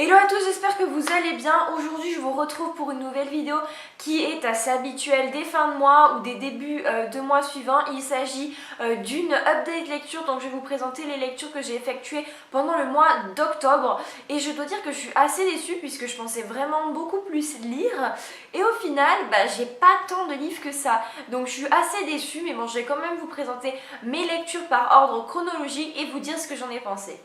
Hello à tous, j'espère que vous allez bien. Aujourd'hui je vous retrouve pour une nouvelle vidéo qui est assez habituelle des fins de mois ou des débuts de mois suivants. Il s'agit d'une update lecture, donc je vais vous présenter les lectures que j'ai effectuées pendant le mois d'octobre. Et je dois dire que je suis assez déçue puisque je pensais vraiment beaucoup plus lire. Et au final, j'ai pas tant de livres que ça. Donc je suis assez déçue, mais bon, je vais quand même vous présenter mes lectures par ordre chronologique et vous dire ce que j'en ai pensé.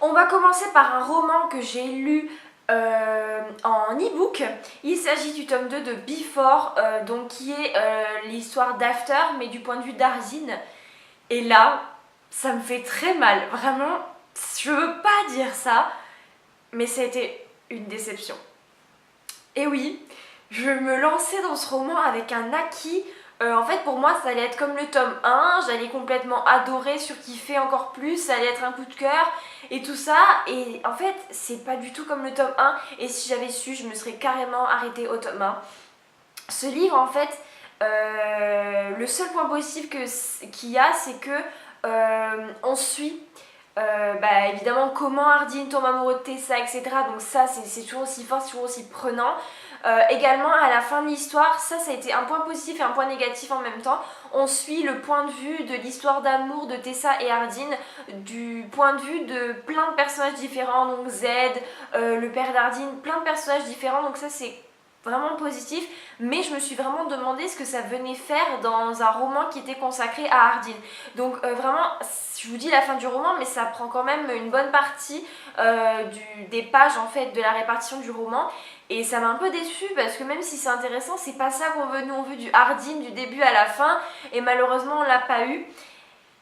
On va commencer par un roman que j'ai lu en e-book. Il s'agit du tome 2 de Before, donc qui est l'histoire d'After, mais du point de vue d'Arzine. Et là, ça me fait très mal. Vraiment, je veux pas dire ça, mais ça a été une déception. Et oui, je me lançais dans ce roman avec un acquis. En fait, pour moi, ça allait être comme le tome 1, j'allais complètement adorer, surkiffer encore plus, ça allait être un coup de cœur et tout ça. Et en fait, c'est pas du tout comme le tome 1. Et si j'avais su, je me serais carrément arrêtée au tome 1. Ce livre, en fait, le seul point positif qu'il y a, c'est que on suit évidemment comment Ardyn tombe amoureux de Tessa, etc. Donc ça, c'est toujours aussi fort, c'est toujours aussi prenant. Également à la fin de l'histoire, ça a été un point positif et un point négatif en même temps. On suit le point de vue de l'histoire d'amour de Tessa et Ardyn, du point de vue de plein de personnages différents, donc Zed, le père d'Ardyn, plein de personnages différents, donc ça c'est vraiment positif, mais je me suis vraiment demandé ce que ça venait faire dans un roman qui était consacré à Ardyn. Donc vraiment, je vous dis la fin du roman, mais ça prend quand même une bonne partie des pages en fait de la répartition du roman. Et ça m'a un peu déçue parce que même si c'est intéressant, c'est pas ça qu'on veut. Nous on veut du Ardyn du début à la fin, et malheureusement on l'a pas eu.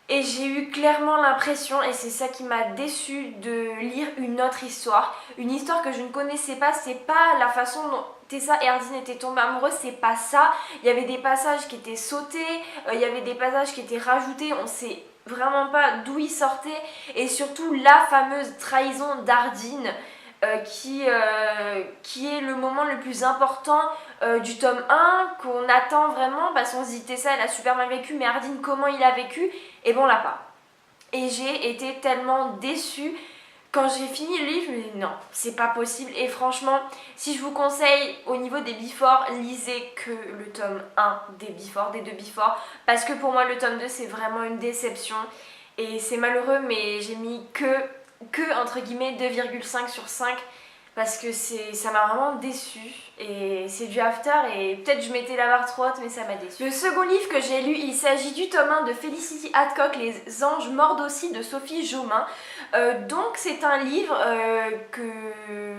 Et j'ai eu clairement l'impression, et c'est ça qui m'a déçue, de lire une autre histoire. Une histoire que je ne connaissais pas, c'est pas la façon dont Tessa et Ardyn étaient tombés amoureux, c'est pas ça. Il y avait des passages qui étaient sautés, il y avait des passages qui étaient rajoutés, on sait vraiment pas d'où ils sortaient. Et surtout la fameuse trahison d'Ardyn. Qui est le moment le plus important du tome 1, qu'on attend vraiment parce qu'on se dit Tessa elle a super mal vécu, mais Ardyn comment il a vécu, et bon on l'a pas. Et j'ai été tellement déçue. Quand j'ai fini le livre, je me dis non, c'est pas possible. Et franchement, si je vous conseille au niveau des Before, lisez que le tome 1 des Before, des deux Before, parce que pour moi le tome 2 c'est vraiment une déception. Et c'est malheureux, mais j'ai mis que entre guillemets 2,5 sur 5 parce que ça m'a vraiment déçue. Et c'est du After, et peut-être je mettais la barre trop haute, mais ça m'a déçue. Le second livre que j'ai lu, il s'agit du tome 1 de Felicity Hadcock, Les anges mordent aussi, de Sophie Jomain. Donc c'est un livre que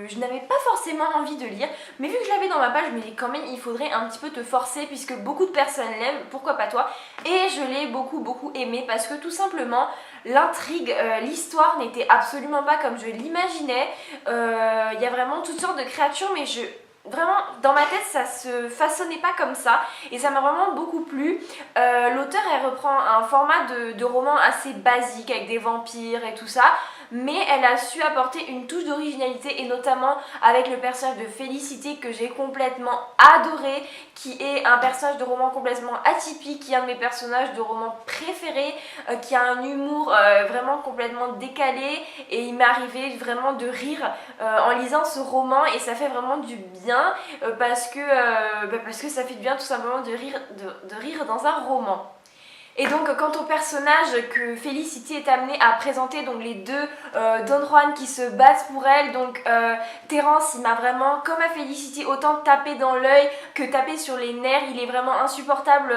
je n'avais pas forcément envie de lire, mais vu que je l'avais dans ma page, je me dis quand même il faudrait un petit peu te forcer puisque beaucoup de personnes l'aiment, pourquoi pas toi. Et je l'ai beaucoup aimé parce que tout simplement l'intrigue, l'histoire n'était absolument pas comme je l'imaginais. Il y a vraiment toutes sortes de créatures, mais vraiment, dans ma tête, ça se façonnait pas comme ça et ça m'a vraiment beaucoup plu. L'auteur, elle reprend un format de roman assez basique avec des vampires et tout ça, mais elle a su apporter une touche d'originalité, et notamment avec le personnage de Félicité que j'ai complètement adoré, qui est un personnage de roman complètement atypique, qui est un de mes personnages de roman préférés, qui a un humour vraiment complètement décalé, et il m'est arrivé vraiment de rire en lisant ce roman, et ça fait vraiment du bien parce que ça fait du bien tout simplement de rire dans un roman. Et donc quant au personnage que Félicité est amenée à présenter, donc les deux Don Juan qui se battent pour elle, donc Terence il m'a vraiment, comme à Félicité, autant tapé dans l'œil que tapé sur les nerfs. Il est vraiment insupportable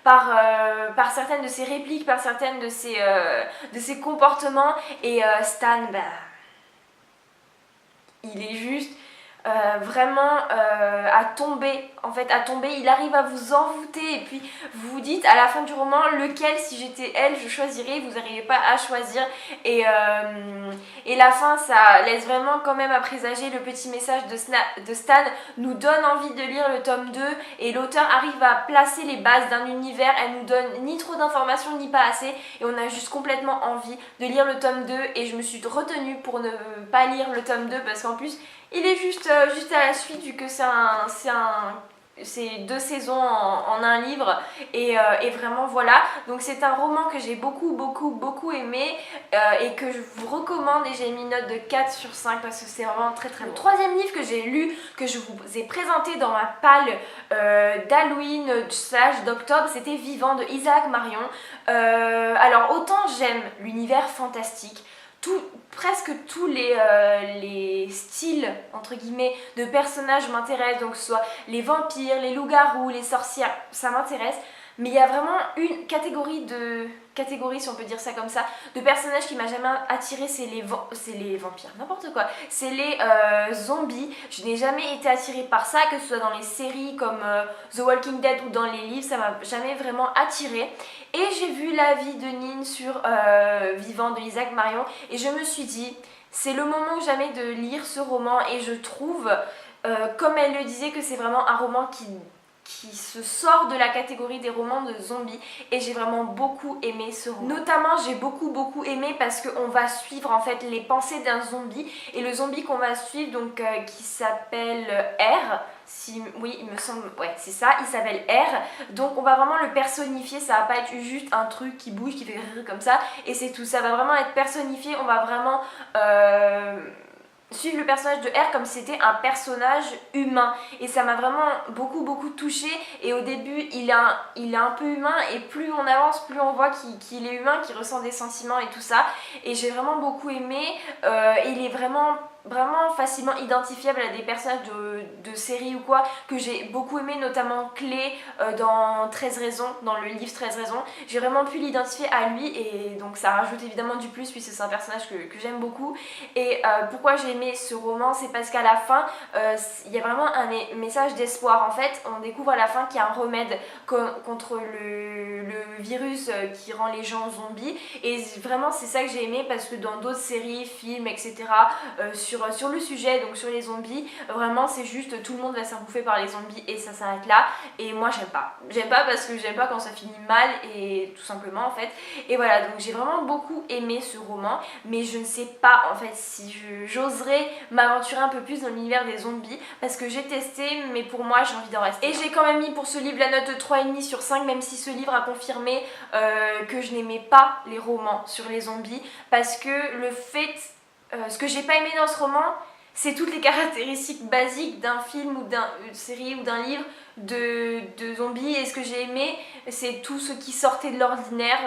par certaines de ses répliques, par certaines de ses comportements, et Stan, il est juste vraiment à tomber. En fait, à tomber, il arrive à vous envoûter, et puis vous vous dites à la fin du roman lequel, si j'étais elle, je choisirais. Vous n'arrivez pas à choisir, et la fin, ça laisse vraiment quand même à présager. Le petit message de Stan nous donne envie de lire le tome 2, et l'auteur arrive à placer les bases d'un univers. Elle nous donne ni trop d'informations ni pas assez, et on a juste complètement envie de lire le tome 2, et je me suis retenue pour ne pas lire le tome 2 parce qu'en plus il est juste à la suite, vu que c'est c'est 2 saisons en un livre et vraiment voilà. Donc c'est un roman que j'ai beaucoup aimé et que je vous recommande et j'ai mis une note de 4 sur 5 parce que c'est vraiment très bon. Le troisième livre que j'ai lu, que je vous ai présenté dans ma palle d'Halloween d'octobre, c'était Vivant de Isaac Marion. Alors autant j'aime l'univers fantastique, presque tous les styles entre guillemets de personnages m'intéressent, donc que ce soit les vampires, les loups-garous, les sorcières, ça m'intéresse. Mais il y a vraiment une catégorie si on peut dire ça comme ça, de personnages qui m'a jamais attiré, c'est les vampires, n'importe quoi. C'est les zombies. Je n'ai jamais été attirée par ça, que ce soit dans les séries comme The Walking Dead ou dans les livres, ça m'a jamais vraiment attirée. Et j'ai vu la vie de Nin sur Vivant de Isaac Marion et je me suis dit, c'est le moment ou jamais de lire ce roman et je trouve, comme elle le disait, que c'est vraiment un roman qui se sort de la catégorie des romans de zombies et j'ai vraiment beaucoup aimé ce roman. Notamment j'ai beaucoup aimé parce qu'on va suivre en fait les pensées d'un zombie et le zombie qu'on va suivre donc qui s'appelle R, oui il me semble, ouais c'est ça, il s'appelle R, donc on va vraiment le personnifier, ça va pas être juste un truc qui bouge, qui fait rire comme ça et c'est tout, ça va vraiment être personnifié, on va vraiment suivre le personnage de R comme si c'était un personnage humain et ça m'a vraiment beaucoup touchée et au début il est un peu humain et plus on avance plus on voit qu'il est humain, qu'il ressent des sentiments et tout ça et j'ai vraiment beaucoup aimé, il est vraiment facilement identifiable à des personnages de séries ou quoi que j'ai beaucoup aimé, notamment Clé dans 13 raisons, dans le livre 13 raisons, j'ai vraiment pu l'identifier à lui et donc ça rajoute évidemment du plus puisque c'est un personnage que j'aime beaucoup et pourquoi j'ai aimé ce roman, c'est parce qu'à la fin il y a vraiment un message d'espoir. En fait on découvre à la fin qu'il y a un remède contre le virus qui rend les gens zombies et vraiment c'est ça que j'ai aimé parce que dans d'autres séries, films etc sur le sujet, donc sur les zombies, vraiment c'est juste tout le monde va se faire bouffer par les zombies et ça s'arrête là et moi j'aime pas parce que j'aime pas quand ça finit mal et tout simplement en fait et voilà, donc j'ai vraiment beaucoup aimé ce roman mais je ne sais pas en fait si j'oserais m'aventurer un peu plus dans l'univers des zombies parce que j'ai testé mais pour moi j'ai envie d'en rester et j'ai quand même mis pour ce livre la note de 3,5 sur 5 même si ce livre a confirmé que je n'aimais pas les romans sur les zombies parce que le fait ce que j'ai pas aimé dans ce roman, c'est toutes les caractéristiques basiques d'un film ou d'une série ou d'un livre de zombies et ce que j'ai aimé, c'est tout ce qui sortait de l'ordinaire,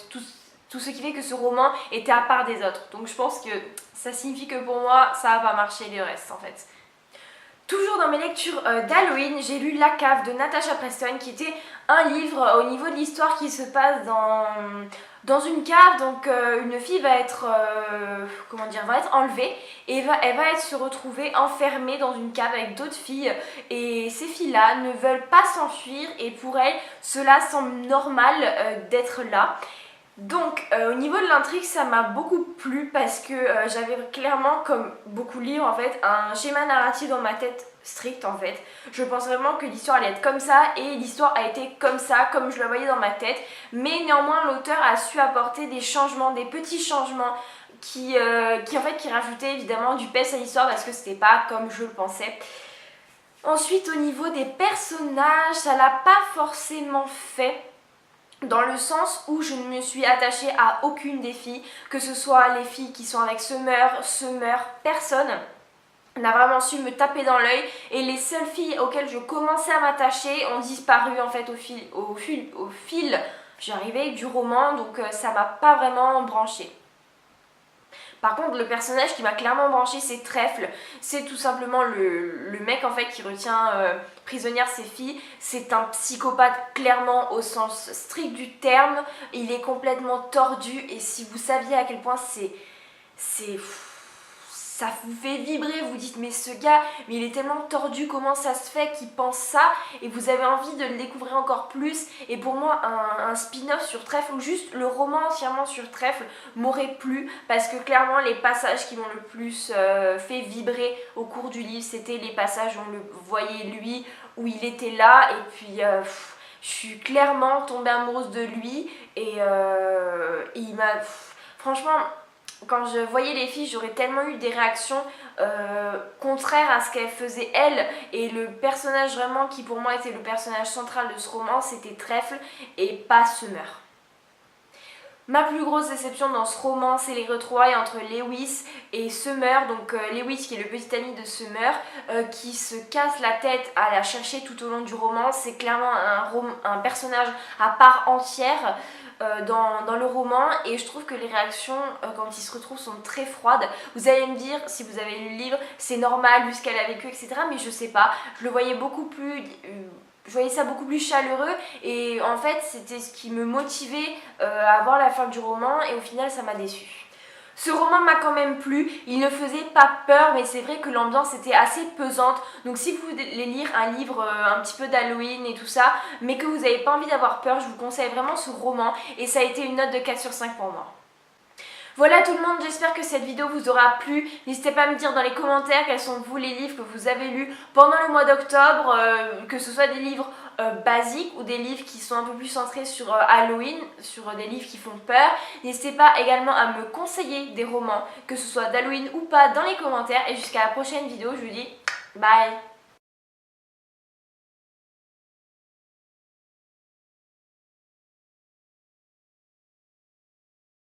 tout ce qui fait que ce roman était à part des autres. Donc je pense que ça signifie que pour moi, ça va pas marcher le reste en fait. Toujours dans mes lectures d'Halloween, j'ai lu La Cave de Natasha Preston qui était un livre au niveau de l'histoire qui se passe dans une cave. Donc une fille va être, va être enlevée et elle va se retrouver enfermée dans une cave avec d'autres filles et ces filles-là ne veulent pas s'enfuir et pour elles cela semble normal d'être là. Donc au niveau de l'intrigue ça m'a beaucoup plu parce que j'avais clairement, comme beaucoup de livres en fait, un schéma narratif dans ma tête strict en fait. Je pensais vraiment que l'histoire allait être comme ça et l'histoire a été comme ça, comme je la voyais dans ma tête, mais néanmoins l'auteur a su apporter des changements, des petits changements qui rajoutaient évidemment du peps à l'histoire parce que c'était pas comme je le pensais. Ensuite au niveau des personnages, ça l'a pas forcément fait, dans le sens où je ne me suis attachée à aucune des filles, que ce soit les filles qui sont avec Summer, personne n'a vraiment su me taper dans l'œil et les seules filles auxquelles je commençais à m'attacher ont disparu en fait au fil j'arrivais du roman, donc ça m'a pas vraiment branchée. Par contre le personnage qui m'a clairement branché c'est Trèfle, c'est tout simplement le mec en fait qui retient prisonnière ses filles, c'est un psychopathe clairement au sens strict du terme, il est complètement tordu et si vous saviez à quel point ça vous fait vibrer, vous dites mais ce gars, mais il est tellement tordu, comment ça se fait qu'il pense ça et vous avez envie de le découvrir encore plus et pour moi un spin-off sur Trèfle ou juste le roman entièrement sur Trèfle m'aurait plu parce que clairement les passages qui m'ont le plus fait vibrer au cours du livre c'était les passages où on le voyait lui, où il était là et puis je suis clairement tombée amoureuse de lui et il m'a franchement quand je voyais les filles, j'aurais tellement eu des réactions contraires à ce qu'elles faisaient elles. Et le personnage vraiment qui pour moi était le personnage central de ce roman, c'était Trèfle et pas Summer. Ma plus grosse déception dans ce roman, c'est les retrouvailles entre Lewis et Summer. Donc Lewis qui est le petit ami de Summer, qui se casse la tête à la chercher tout au long du roman. C'est clairement un personnage à part entière dans le roman, et je trouve que les réactions quand ils se retrouvent sont très froides. Vous allez me dire, si vous avez lu le livre, c'est normal vu ce qu'elle a vécu, etc. Mais je sais pas, je le voyais beaucoup plus... je voyais ça beaucoup plus chaleureux, et en fait c'était ce qui me motivait à voir la fin du roman, et au final ça m'a déçue. Ce roman m'a quand même plu, il ne faisait pas peur, mais c'est vrai que l'ambiance était assez pesante. Donc si vous voulez lire un livre un petit peu d'Halloween et tout ça, mais que vous n'avez pas envie d'avoir peur, je vous conseille vraiment ce roman, et ça a été une note de 4 sur 5 pour moi. Voilà tout le monde, j'espère que cette vidéo vous aura plu. N'hésitez pas à me dire dans les commentaires quels sont vous les livres que vous avez lus pendant le mois d'octobre, que ce soit des livres basiques ou des livres qui sont un peu plus centrés sur Halloween, sur des livres qui font peur. N'hésitez pas également à me conseiller des romans, que ce soit d'Halloween ou pas, dans les commentaires. Et jusqu'à la prochaine vidéo, je vous dis bye.